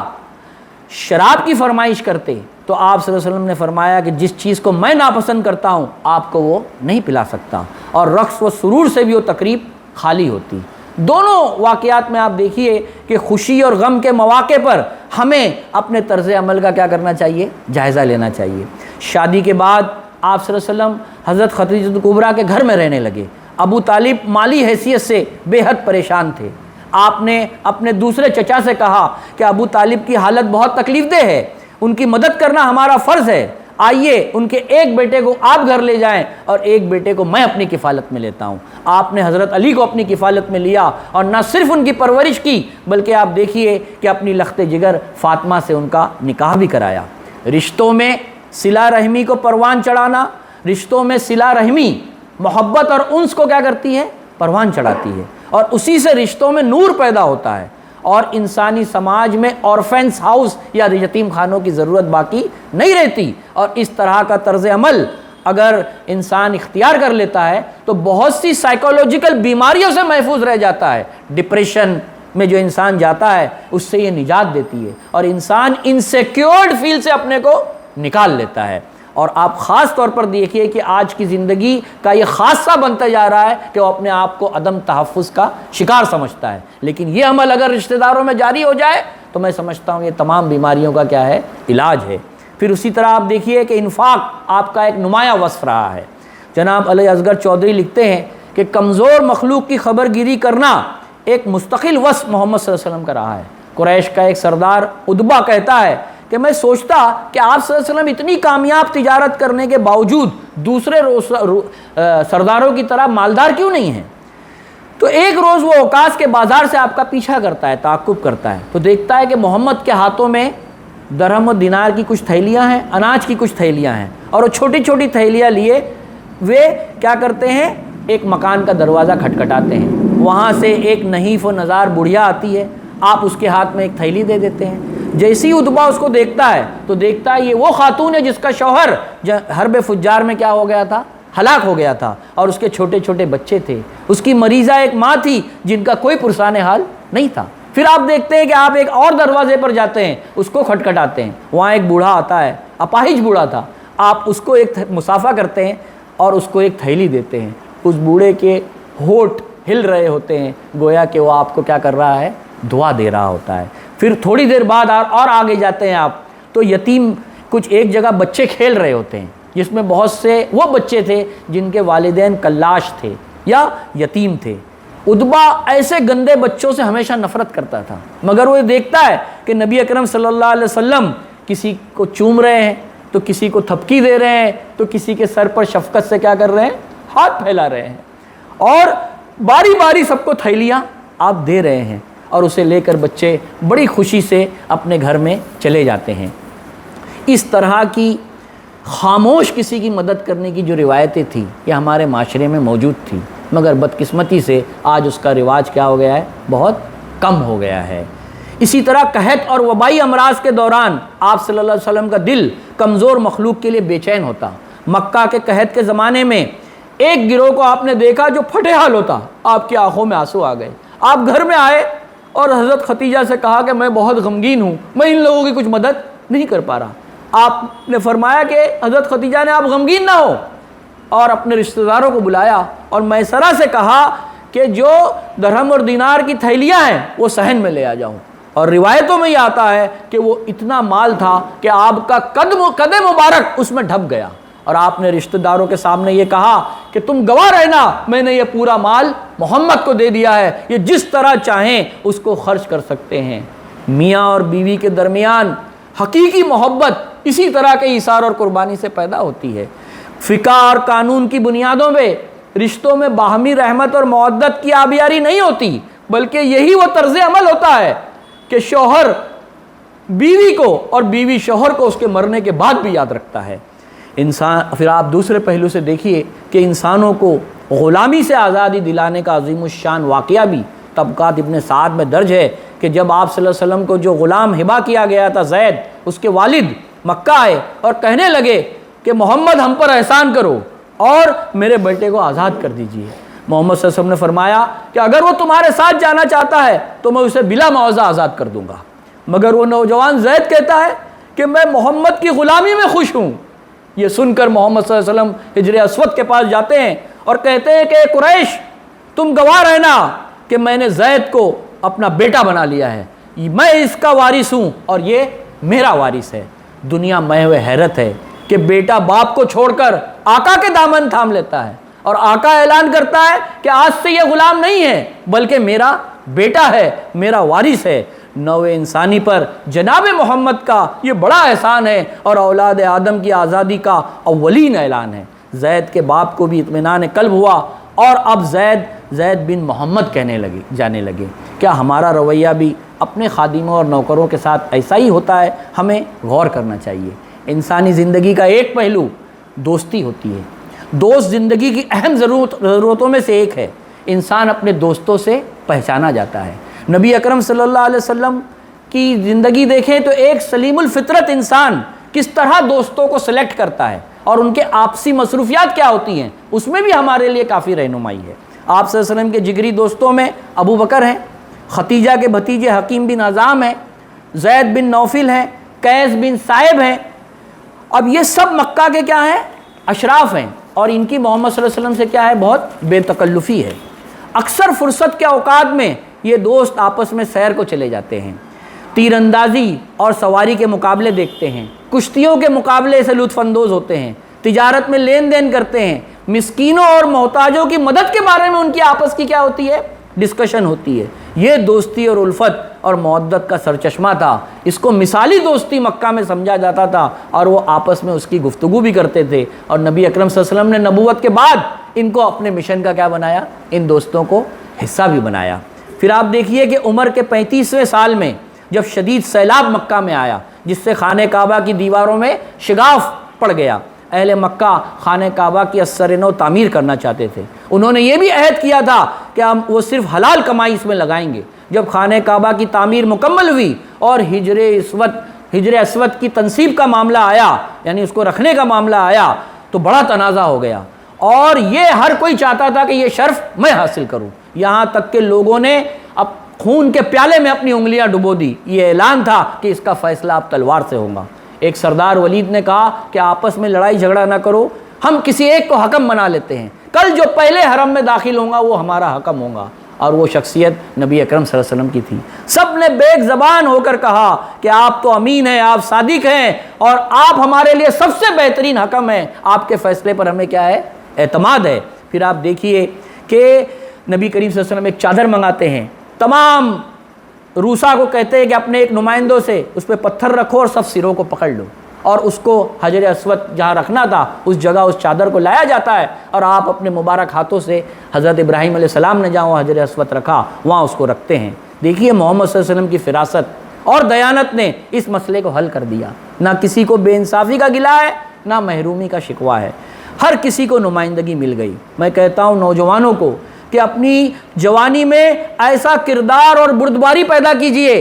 شراب کی فرمائش کرتے تو آپ صلی اللہ علیہ وسلم نے فرمایا کہ جس چیز کو میں ناپسند کرتا ہوں آپ کو وہ نہیں پلا سکتا، اور رقص و سرور سے بھی وہ تقریب خالی ہوتی۔ دونوں واقعات میں آپ دیکھیے کہ خوشی اور غم کے مواقع پر ہمیں اپنے طرز عمل کا کیا کرنا چاہیے؟ جائزہ لینا چاہیے۔ شادی کے بعد آپ صلی اللہ علیہ وسلم حضرت خدیجہ الکبریٰ کے گھر میں رہنے لگے۔ ابو طالب مالی حیثیت سے بے حد پریشان تھے۔ آپ نے اپنے دوسرے چچا سے کہا کہ ابو طالب کی حالت بہت تکلیف دہ ہے، ان کی مدد کرنا ہمارا فرض ہے، آئیے ان کے ایک بیٹے کو آپ گھر لے جائیں اور ایک بیٹے کو میں اپنی کفالت میں لیتا ہوں۔ آپ نے حضرت علی کو اپنی کفالت میں لیا اور نہ صرف ان کی پرورش کی بلکہ آپ دیکھیے کہ اپنی لخت جگر فاطمہ سے ان کا نکاح بھی کرایا۔ رشتوں میں صلہ رحمی کو پروان چڑھانا، رشتوں میں صلہ رحمی محبت اور انس کو کیا کرتی ہے؟ پروان چڑھاتی ہے، اور اسی سے رشتوں میں نور پیدا ہوتا ہے، اور انسانی سماج میں اورفینس ہاؤس یا یتیم خانوں کی ضرورت باقی نہیں رہتی۔ اور اس طرح کا طرز عمل اگر انسان اختیار کر لیتا ہے تو بہت سی سائیکولوجیکل بیماریوں سے محفوظ رہ جاتا ہے۔ ڈپریشن میں جو انسان جاتا ہے اس سے یہ نجات دیتی ہے، اور انسان انسیکیورڈ فیل سے اپنے کو نکال لیتا ہے۔ اور آپ خاص طور پر دیکھیے کہ آج کی زندگی کا یہ خاصہ بنتا جا رہا ہے کہ وہ اپنے آپ کو عدم تحفظ کا شکار سمجھتا ہے، لیکن یہ عمل اگر رشتہ داروں میں جاری ہو جائے تو میں سمجھتا ہوں یہ تمام بیماریوں کا کیا ہے؟ علاج ہے۔ پھر اسی طرح آپ دیکھیے کہ انفاق آپ کا ایک نمایاں وصف رہا ہے۔ جناب علی اصغر چودھری لکھتے ہیں کہ کمزور مخلوق کی خبر گیری کرنا ایک مستقل وصف محمد صلی اللہ علیہ وسلم کا رہا ہے۔ قریش کا ایک سردار عتبہ کہتا ہے کہ میں سوچتا کہ آپ صلی اللہ علیہ وسلم اتنی کامیاب تجارت کرنے کے باوجود دوسرے سرداروں کی طرح مالدار کیوں نہیں ہیں؟ تو ایک روز وہ اوقاس کے بازار سے آپ کا پیچھا کرتا ہے، تعاقب کرتا ہے، تو دیکھتا ہے کہ محمد کے ہاتھوں میں درہم و دینار کی کچھ تھیلیاں ہیں، اناج کی کچھ تھیلیاں ہیں، اور وہ چھوٹی چھوٹی تھیلیاں لیے وہ کیا کرتے ہیں، ایک مکان کا دروازہ کھٹکھٹاتے ہیں، وہاں سے ایک نحیف و نزار بڑھیا آتی ہے، آپ اس کے ہاتھ میں ایک تھیلی دے دیتے ہیں۔ جیسی اتبا اس کو دیکھتا ہے تو دیکھتا ہے یہ وہ خاتون ہے جس کا شوہر حرب فجار میں کیا ہو گیا تھا، ہلاک ہو گیا تھا، اور اس کے چھوٹے چھوٹے بچے تھے، اس کی مریضہ ایک ماں تھی جن کا کوئی پرسان حال نہیں تھا۔ پھر آپ دیکھتے ہیں کہ آپ ایک اور دروازے پر جاتے ہیں، اس کو کھٹکھٹاتے ہیں، وہاں ایک بوڑھا آتا ہے، اپاہج بوڑھا تھا، آپ اس کو ایک مصافحہ کرتے ہیں اور اس کو ایک تھیلی دیتے ہیں۔ اس بوڑھے کے ہونٹ ہل رہے ہوتے ہیں، گویا کہ وہ آپ کو کیا کر رہا ہے، دعا دے رہا ہوتا ہے۔ پھر تھوڑی دیر بعد اور آگے جاتے ہیں آپ تو یتیم کچھ ایک جگہ بچے کھیل رہے ہوتے ہیں، جس میں بہت سے وہ بچے تھے جن کے والدین کلاش تھے یا یتیم تھے۔ اتبا ایسے گندے بچوں سے ہمیشہ نفرت کرتا تھا، مگر وہ دیکھتا ہے کہ نبی اکرم صلی اللہ علیہ وسلم کسی کو چوم رہے ہیں تو کسی کو تھپکی دے رہے ہیں تو کسی کے سر پر شفقت سے کیا کر رہے ہیں، ہاتھ پھیلا رہے ہیں، اور باری باری سب کو تھیلیاں آپ دے رہے ہیں، اور اسے لے کر بچے بڑی خوشی سے اپنے گھر میں چلے جاتے ہیں۔ اس طرح کی خاموش کسی کی مدد کرنے کی جو روایتیں تھیں یہ ہمارے معاشرے میں موجود تھی، مگر بدقسمتی سے آج اس کا رواج کیا ہو گیا ہے، بہت کم ہو گیا ہے۔ اسی طرح قحط اور وبائی امراض کے دوران آپ صلی اللہ علیہ وسلم کا دل کمزور مخلوق کے لیے بے چین ہوتا۔ مکہ کے قحط کے زمانے میں ایک گروہ کو آپ نے دیکھا جو پھٹے حال ہوتا، آپ کی آنکھوں میں آنسو آ گئے، آپ گھر میں آئے اور حضرت خدیجہ سے کہا کہ میں بہت غمگین ہوں، میں ان لوگوں کی کچھ مدد نہیں کر پا رہا۔ آپ نے فرمایا کہ حضرت خدیجہ نے آپ غمگین نہ ہو، اور اپنے رشتہ داروں کو بلایا اور میسرہ سے کہا کہ جو درہم اور دینار کی تھیلیاں ہیں وہ صحن میں لے آ جاؤں، اور روایتوں میں یہ آتا ہے کہ وہ اتنا مال تھا کہ آپ کا قد مبارک اس میں ڈھپ گیا، اور آپ نے رشتہ داروں کے سامنے یہ کہا کہ تم گواہ رہنا، میں نے یہ پورا مال محمد کو دے دیا ہے، یہ جس طرح چاہیں اس کو خرچ کر سکتے ہیں۔ میاں اور بیوی کے درمیان حقیقی محبت اسی طرح کے ایثار اور قربانی سے پیدا ہوتی ہے۔ فقہ اور قانون کی بنیادوں پہ رشتوں میں باہمی رحمت اور مودت کی آبیاری نہیں ہوتی، بلکہ یہی وہ طرز عمل ہوتا ہے کہ شوہر بیوی کو اور بیوی شوہر کو اس کے مرنے کے بعد بھی یاد رکھتا ہے۔ پھر آپ دوسرے پہلو سے دیکھیے کہ انسانوں کو غلامی سے آزادی دلانے کا عظیم الشان واقعہ بھی طبقات ابن سعد میں درج ہے کہ جب آپ صلی اللہ علیہ وسلم کو جو غلام ہبہ کیا گیا تھا زید، اس کے والد مکہ آئے اور کہنے لگے کہ محمد ہم پر احسان کرو اور میرے بیٹے کو آزاد کر دیجیے۔ محمد صلی اللہ علیہ وسلم نے فرمایا کہ اگر وہ تمہارے ساتھ جانا چاہتا ہے تو میں اسے بلا معاوضہ آزاد کر دوں گا، مگر وہ نوجوان زید کہتا ہے کہ میں محمد کی غلامی میں خوش ہوں۔ یہ سن کر محمد صلی اللہ علیہ وسلم حجر اسود کے پاس جاتے ہیں اور کہتے ہیں کہ قریش تم گواہ رہنا کہ میں نے زید کو اپنا بیٹا بنا لیا ہے، میں اس کا وارث ہوں اور یہ میرا وارث ہے۔ دنیا محو حیرت ہے کہ بیٹا باپ کو چھوڑ کر آقا کے دامن تھام لیتا ہے، اور آقا اعلان کرتا ہے کہ آج سے یہ غلام نہیں ہے بلکہ میرا بیٹا ہے، میرا وارث ہے۔ نوع انسانی پر جناب محمد کا یہ بڑا احسان ہے اور اولاد آدم کی آزادی کا اولین اعلان ہے۔ زید کے باپ کو بھی اطمینان قلب ہوا اور اب زید بن محمد کہنے جانے لگے۔ کیا ہمارا رویہ بھی اپنے خادموں اور نوکروں کے ساتھ ایسا ہی ہوتا ہے؟ ہمیں غور کرنا چاہیے۔ انسانی زندگی کا ایک پہلو دوستی ہوتی ہے۔ دوست زندگی کی اہم ضرورتوں میں سے ایک ہے۔ انسان اپنے دوستوں سے پہچانا جاتا ہے۔ نبی اکرم صلی اللہ علیہ وسلم کی زندگی دیکھیں تو ایک سلیم الفطرت انسان کس طرح دوستوں کو سلیکٹ کرتا ہے اور ان کے آپسی مصروفیات کیا ہوتی ہیں، اس میں بھی ہمارے لیے کافی رہنمائی ہے۔ آپ صلی اللہ علیہ وسلم کے جگری دوستوں میں ابو بکر ہیں، ختیجہ کے بھتیجے حکیم بن عزام ہیں، زید بن نوفل ہیں، قیس بن صائب ہیں۔ اب یہ سب مکہ کے کیا ہیں، اشراف ہیں، اور ان کی محمد صلی اللہ علیہ وسلم سے کیا ہے، بہت بے تکلفی ہے۔ اکثر فرصت کے اوقات میں یہ دوست آپس میں سیر کو چلے جاتے ہیں، تیر اندازی اور سواری کے مقابلے دیکھتے ہیں، کشتیوں کے مقابلے سے لطف اندوز ہوتے ہیں، تجارت میں لین دین کرتے ہیں، مسکینوں اور محتاجوں کی مدد کے بارے میں ان کی آپس کی کیا ہوتی ہے، ڈسکشن ہوتی ہے۔ یہ دوستی اور الفت اور مودت کا سرچشمہ تھا۔ اس کو مثالی دوستی مکہ میں سمجھا جاتا تھا، اور وہ آپس میں اس کی گفتگو بھی کرتے تھے، اور نبی اکرم صلی اللہ علیہ وسلم نے نبوت کے بعد ان کو اپنے مشن کا کیا بنایا؟ ان دوستوں کو حصہ بھی بنایا۔ پھر آپ دیکھیے کہ عمر کے 35ویں سال میں جب شدید سیلاب مکہ میں آیا، جس سے خانہ کعبہ کی دیواروں میں شگاف پڑ گیا، اہل مکہ خانہ کعبہ کی ازسر نو تعمیر کرنا چاہتے تھے۔ انہوں نے یہ بھی عہد کیا تھا کہ ہم وہ صرف حلال کمائی اس میں لگائیں گے۔ جب خانہ کعبہ کی تعمیر مکمل ہوئی اور ہجر اسود کی تنصیب کا معاملہ آیا، یعنی اس کو رکھنے کا معاملہ آیا، تو بڑا تنازع ہو گیا، اور یہ ہر کوئی چاہتا تھا کہ یہ شرف میں حاصل کروں، یہاں تک کہ لوگوں نے اب خون کے پیالے میں اپنی انگلیاں ڈبو دی۔ یہ اعلان تھا کہ اس کا فیصلہ اب تلوار سے ہوگا۔ ایک سردار ولید نے کہا کہ آپس میں لڑائی جھگڑا نہ کرو، ہم کسی ایک کو حکم بنا لیتے ہیں، کل جو پہلے حرم میں داخل ہوگا وہ ہمارا حکم ہوگا۔ اور وہ شخصیت نبی اکرم صلی اللہ علیہ وسلم کی تھی۔ سب نے بیک زبان ہو کر کہا کہ آپ تو امین ہیں، آپ صادق ہیں، اور آپ ہمارے لیے سب سے بہترین حکم ہیں، آپ کے فیصلے پر ہمیں کیا ہے؟ اعتماد ہے۔ پھر آپ دیکھیے کہ نبی کریم صلی اللہ علیہ وسلم ایک چادر منگاتے ہیں، تمام روسا کو کہتے ہیں کہ اپنے ایک نمائندوں سے اس پہ پتھر رکھو اور سب سروں کو پکڑ لو، اور اس کو حجر اسود جہاں رکھنا تھا اس جگہ اس چادر کو لایا جاتا ہے، اور آپ اپنے مبارک ہاتھوں سے حضرت ابراہیم علیہ السلام نے جہاں وہ حجر اسود رکھا وہاں اس کو رکھتے ہیں۔ دیکھیے محمد صلی اللہ علیہ وسلم کی فراست اور دیانت نے اس مسئلے کو حل کر دیا۔ نہ کسی کو بے انصافی کا گلہ ہے، نہ محرومی کا شکوہ ہے، ہر کسی کو نمائندگی مل گئی۔ میں کہتا ہوں نوجوانوں کو کہ اپنی جوانی میں ایسا کردار اور بردباری پیدا کیجئے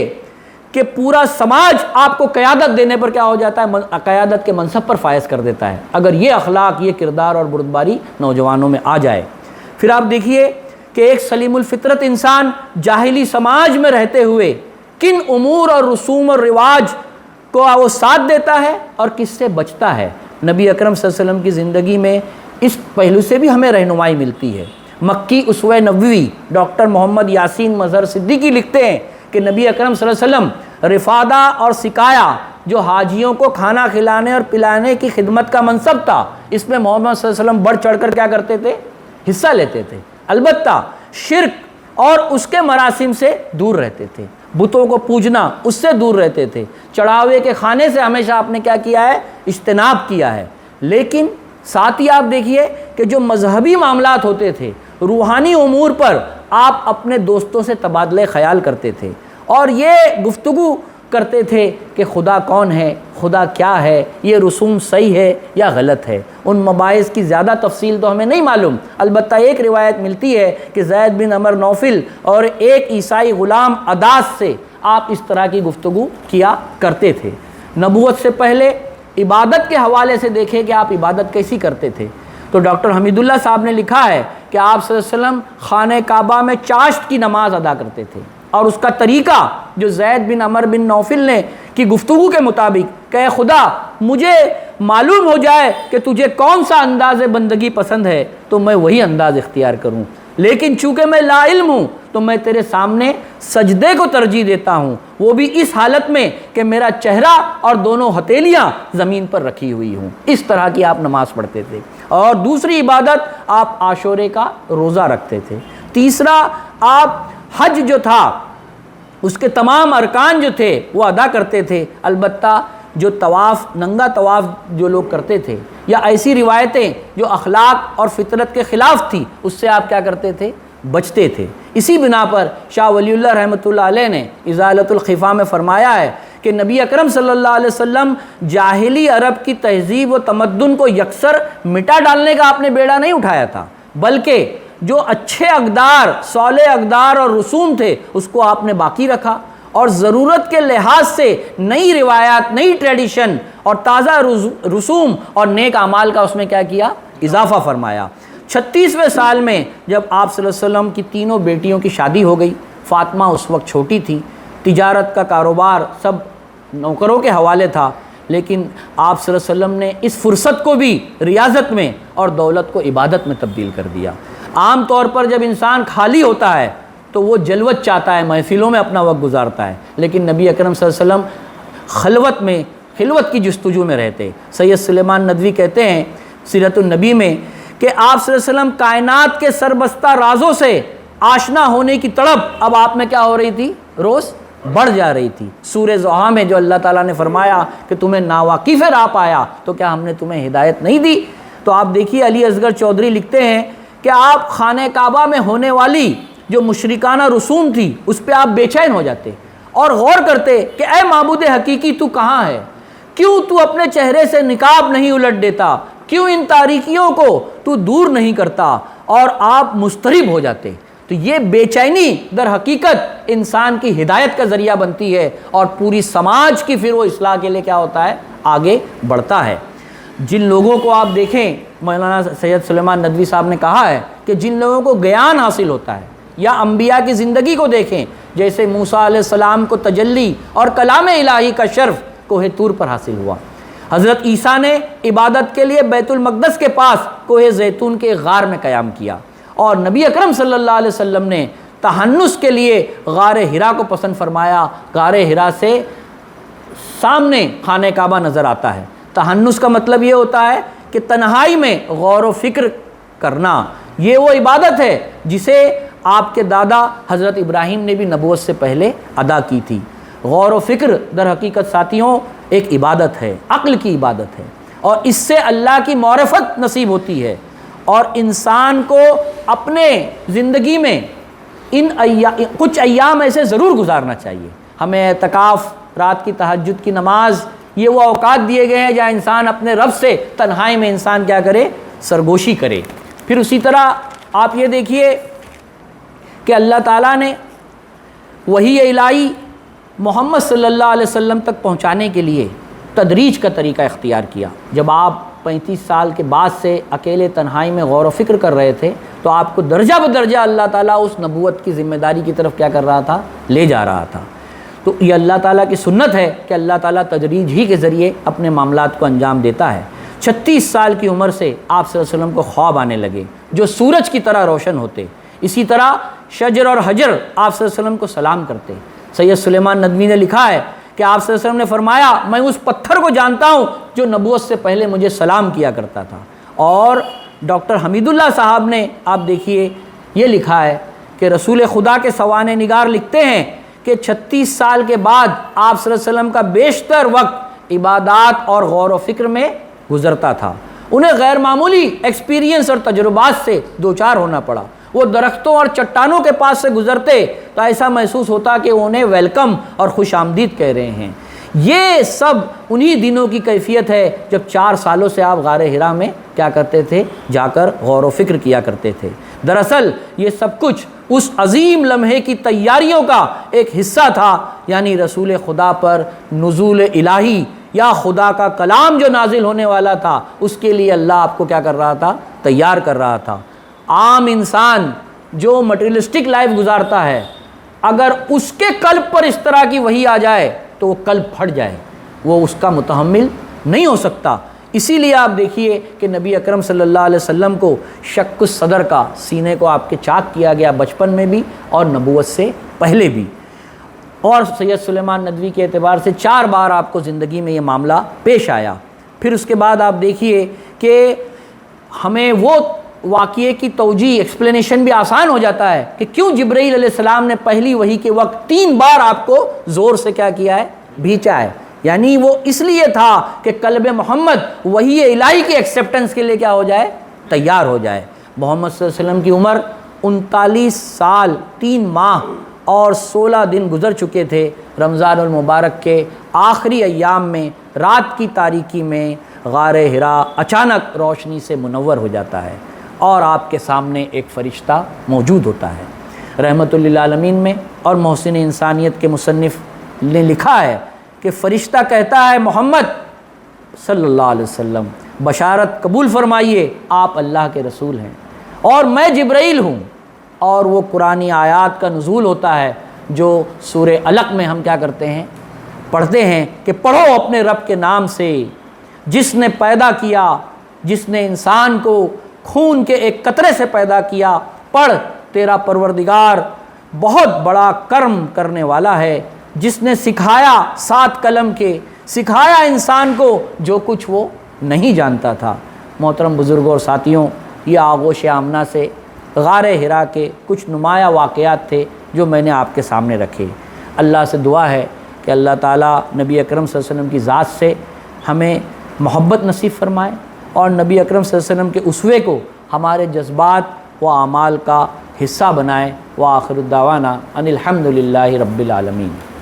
کہ پورا سماج آپ کو قیادت دینے پر کیا ہو جاتا ہے؟ قیادت کے منصب پر فائز کر دیتا ہے، اگر یہ اخلاق، یہ کردار اور بردباری نوجوانوں میں آ جائے۔ پھر آپ دیکھیے کہ ایک سلیم الفطرت انسان جاہلی سماج میں رہتے ہوئے کن امور اور رسوم اور رواج کو وہ ساتھ دیتا ہے اور کس سے بچتا ہے۔ نبی اکرم صلی اللہ علیہ وسلم کی زندگی میں اس پہلو سے بھی ہمیں رہنمائی ملتی ہے۔ مکی اسوہ نبوی ڈاکٹر محمد یاسین مظہر صدیقی لکھتے ہیں کہ نبی اکرم صلی اللہ علیہ وسلم رفادہ اور سکایا جو حاجیوں کو کھانا کھلانے اور پلانے کی خدمت کا منصب تھا، اس میں محمد صلی اللہ علیہ وسلم بڑھ چڑھ کر کیا کرتے تھے؟ حصہ لیتے تھے۔ البتہ شرک اور اس کے مراسم سے دور رہتے تھے، بتوں کو پوجنا اس سے دور رہتے تھے، چڑھاوے کے کھانے سے ہمیشہ آپ نے کیا کیا ہے؟ اجتناب کیا ہے۔ لیکن ساتھ ہی آپ دیکھیے کہ جو مذہبی معاملات ہوتے تھے، روحانی امور پر آپ اپنے دوستوں سے تبادلہ خیال کرتے تھے، اور یہ گفتگو کرتے تھے کہ خدا کون ہے، خدا کیا ہے، یہ رسوم صحیح ہے یا غلط ہے۔ ان مباحث کی زیادہ تفصیل تو ہمیں نہیں معلوم، البتہ ایک روایت ملتی ہے کہ زید بن عمر نوفل اور ایک عیسائی غلام عداس سے آپ اس طرح کی گفتگو کیا کرتے تھے۔ نبوت سے پہلے عبادت کے حوالے سے دیکھیں کہ آپ عبادت کیسی کرتے تھے، تو ڈاکٹر حمید اللہ صاحب نے لکھا ہے کہ آپ صلی اللہ علیہ وسلم خانہ کعبہ میں چاشت کی نماز ادا کرتے تھے، اور اس کا طریقہ جو زید بن عمر بن نوفل نے کی گفتگو کے مطابق کہ اے خدا مجھے معلوم ہو جائے کہ تجھے کون سا انداز بندگی پسند ہے تو میں وہی انداز اختیار کروں، لیکن چونکہ میں لا علم ہوں تو میں تیرے سامنے سجدے کو ترجیح دیتا ہوں، وہ بھی اس حالت میں کہ میرا چہرہ اور دونوں ہتھیلیاں زمین پر رکھی ہوئی ہوں۔ اس طرح کی آپ نماز پڑھتے تھے۔ اور دوسری عبادت آپ عاشورے کا روزہ رکھتے تھے۔ تیسرا آپ حج جو تھا اس کے تمام ارکان جو تھے وہ ادا کرتے تھے، البتہ جو طواف، ننگا طواف جو لوگ کرتے تھے یا ایسی روایتیں جو اخلاق اور فطرت کے خلاف تھی اس سے آپ کیا کرتے تھے؟ بچتے تھے۔ اسی بنا پر شاہ ولی اللہ رحمۃ اللہ علیہ نے ازالۃ الخفا میں فرمایا ہے کہ نبی اکرم صلی اللہ علیہ وسلم جاہلی عرب کی تہذیب و تمدن کو یکسر مٹا ڈالنے کا آپ نے بیڑا نہیں اٹھایا تھا، بلکہ جو اچھے اقدار، صالح اقدار اور رسوم تھے اس کو آپ نے باقی رکھا، اور ضرورت کے لحاظ سے نئی روایات، نئی ٹریڈیشن اور تازہ رسوم اور نیک اعمال کا اس میں کیا کیا؟ اضافہ فرمایا۔ 36ویں سال میں جب آپ صلی اللہ علیہ وسلم کی تینوں بیٹیوں کی شادی ہو گئی، فاطمہ اس وقت چھوٹی تھی، تجارت کا کاروبار سب نوکروں کے حوالے تھا، لیکن آپ صلی اللہ علیہ وسلم نے اس فرصت کو بھی ریاضت میں اور دولت کو عبادت میں تبدیل کر دیا۔ عام طور پر جب انسان خالی ہوتا ہے تو وہ جلوت چاہتا ہے، محفلوں میں اپنا وقت گزارتا ہے، لیکن نبی اکرم صلی اللہ علیہ وسلم خلوت کی جستجو میں رہتے۔ سید سلیمان ندوی کہتے ہیں سیرت النبی میں کہ آپ صلی اللہ علیہ وسلم کائنات کے سربستہ رازوں سے آشنا ہونے کی تڑپ اب آپ میں کیا ہو رہی تھی؟ روز بڑھ جا رہی تھی۔ سورہ ضحیٰ میں جو اللہ تعالیٰ نے فرمایا کہ تمہیں ناواقف راہ پایا تو کیا ہم نے تمہیں ہدایت نہیں دی؟ تو آپ دیکھیے علی اصغر چودھری لکھتے ہیں کہ آپ خانہ کعبہ میں ہونے والی جو مشرکانہ رسوم تھی اس پہ آپ بے چین ہو جاتے اور غور کرتے کہ اے معبود حقیقی تو کہاں ہے؟ کیوں تو اپنے چہرے سے نقاب نہیں الٹ دیتا؟ کیوں ان تاریکیوں کو تو دور نہیں کرتا؟ اور آپ مضطرب ہو جاتے۔ تو یہ بے چینی در حقیقت انسان کی ہدایت کا ذریعہ بنتی ہے اور پوری سماج کی پھر وہ اصلاح کے لیے کیا ہوتا ہے؟ آگے بڑھتا ہے۔ جن لوگوں کو آپ دیکھیں، مولانا سید سلیمان ندوی صاحب نے کہا ہے کہ جن لوگوں کو گیان حاصل ہوتا ہے، یا انبیاء کی زندگی کو دیکھیں، جیسے موسیٰ علیہ السلام کو تجلی اور کلام الہی کا شرف کوہ طور پر حاصل ہوا، حضرت عیسیٰ نے عبادت کے لیے بیت المقدس کے پاس کوہ زیتون کے غار میں قیام کیا، اور نبی اکرم صلی اللہ علیہ وسلم نے تحنس کے لیے غار حرا کو پسند فرمایا۔ غار حرا سے سامنے خانہ کعبہ نظر آتا ہے۔ تحنس کا مطلب یہ ہوتا ہے کہ تنہائی میں غور و فکر کرنا، یہ وہ عبادت ہے جسے آپ کے دادا حضرت ابراہیم نے بھی نبوت سے پہلے ادا کی تھی۔ غور و فکر در حقیقت ساتھیوں ایک عبادت ہے، عقل کی عبادت ہے، اور اس سے اللہ کی معرفت نصیب ہوتی ہے، اور انسان کو اپنے زندگی میں کچھ ایام ایسے ضرور گزارنا چاہیے۔ ہمیں اعتکاف، رات کی تہجد کی نماز، یہ وہ اوقات دیے گئے ہیں جہاں انسان اپنے رب سے تنہائی میں انسان کیا کرے؟ سرگوشی کرے۔ پھر اسی طرح آپ یہ دیکھیے کہ اللہ تعالیٰ نے وحی الہی محمد صلی اللہ علیہ وسلم تک پہنچانے کے لیے تدریج کا طریقہ اختیار کیا۔ جب آپ 35 سال کے بعد سے اکیلے تنہائی میں غور و فکر کر رہے تھے تو آپ کو درجہ بدرجہ اللہ تعالیٰ اس نبوت کی ذمہ داری کی طرف کیا کر رہا تھا؟ لے جا رہا تھا۔ تو یہ اللہ تعالیٰ کی سنت ہے کہ اللہ تعالیٰ تدریج ہی کے ذریعے اپنے معاملات کو انجام دیتا ہے۔ 36 سال کی عمر سے آپ صلی اللہ علیہ وسلم کو خواب آنے لگے جو سورج کی طرح روشن ہوتے۔ اسی طرح شجر اور حجر آپ صلی اللہ علیہ وسلم کو سلام کرتے۔ سید سلیمان ندوی نے لکھا ہے کہ آپ صلی اللہ علیہ وسلم نے فرمایا میں اس پتھر کو جانتا ہوں جو نبوت سے پہلے مجھے سلام کیا کرتا تھا۔ اور ڈاکٹر حمید اللہ صاحب نے آپ دیکھیے یہ لکھا ہے کہ رسول خدا کے سوانح نگار لکھتے ہیں کہ 36 سال کے بعد آپ صلی اللہ علیہ وسلم کا بیشتر وقت عبادات اور غور و فکر میں گزرتا تھا۔ انہیں غیر معمولی ایکسپیرینس اور تجربات سے دوچار ہونا پڑا۔ وہ درختوں اور چٹانوں کے پاس سے گزرتے تو ایسا محسوس ہوتا کہ وہ انہیں ویلکم اور خوش آمدید کہہ رہے ہیں۔ یہ سب انہی دنوں کی کیفیت ہے جب 4 سالوں سے آپ غار حرا میں کیا کرتے تھے؟ جا کر غور و فکر کیا کرتے تھے۔ دراصل یہ سب کچھ اس عظیم لمحے کی تیاریوں کا ایک حصہ تھا، یعنی رسول خدا پر نزول الہی یا خدا کا کلام جو نازل ہونے والا تھا، اس کے لیے اللہ آپ کو کیا کر رہا تھا؟ تیار کر رہا تھا۔ عام انسان جو مٹیریلسٹک لائف گزارتا ہے، اگر اس کے قلب پر اس طرح کی وحی آ جائے تو وہ قلب پھٹ جائے، وہ اس کا متحمل نہیں ہو سکتا۔ اسی لیے آپ دیکھیے کہ نبی اکرم صلی اللہ علیہ وسلم کو شق الصدر کا، سینے کو آپ کے چاک کیا گیا بچپن میں بھی اور نبوت سے پہلے بھی، اور سید سلیمان ندوی کے اعتبار سے 4 بار آپ کو زندگی میں یہ معاملہ پیش آیا۔ پھر اس کے بعد آپ دیکھیے کہ ہمیں وہ واقعے کی توجیہ ایکسپلینیشن بھی آسان ہو جاتا ہے کہ کیوں جبرائیل علیہ السلام نے پہلی وحی کے وقت 3 بار آپ کو زور سے کیا کیا ہے؟ بھیچا ہے۔ یعنی وہ اس لیے تھا کہ قلب محمد وحی الہی کی ایکسیپٹنس کے لیے کیا ہو جائے؟ تیار ہو جائے۔ محمد صلی اللہ علیہ وسلم کی عمر 39 سال 3 ماہ اور 16 دن گزر چکے تھے۔ رمضان المبارک کے آخری ایام میں رات کی تاریکی میں غار حرا اچانک روشنی سے منور ہو جاتا ہے اور آپ کے سامنے ایک فرشتہ موجود ہوتا ہے۔ رحمت للعالمین میں اور محسن انسانیت کے مصنف نے لکھا ہے کہ فرشتہ کہتا ہے محمد صلی اللہ علیہ وسلم بشارت قبول فرمائیے، آپ اللہ کے رسول ہیں اور میں جبرائیل ہوں۔ اور وہ قرآنی آیات کا نزول ہوتا ہے جو سورہ علق میں ہم کیا کرتے ہیں؟ پڑھتے ہیں کہ پڑھو اپنے رب کے نام سے جس نے پیدا کیا، جس نے انسان کو خون کے ایک قطرے سے پیدا کیا، پڑھ تیرا پروردگار بہت بڑا کرم کرنے والا ہے، جس نے سکھایا 7 قلم کے، سکھایا انسان کو جو کچھ وہ نہیں جانتا تھا۔ محترم بزرگوں اور ساتھیوں، یہ آغوش آمنہ سے غار حرا کے کچھ نمایاں واقعات تھے جو میں نے آپ کے سامنے رکھے۔ اللہ سے دعا ہے کہ اللہ تعالیٰ نبی اکرم صلی اللہ علیہ وسلم کی ذات سے ہمیں محبت نصیب فرمائے اور نبی اکرم صلی اللہ علیہ وسلم کے اسوے کو ہمارے جذبات و اعمال کا حصہ بنائے۔ وآخر الدعوانا ان الحمد للہ رب العالمین۔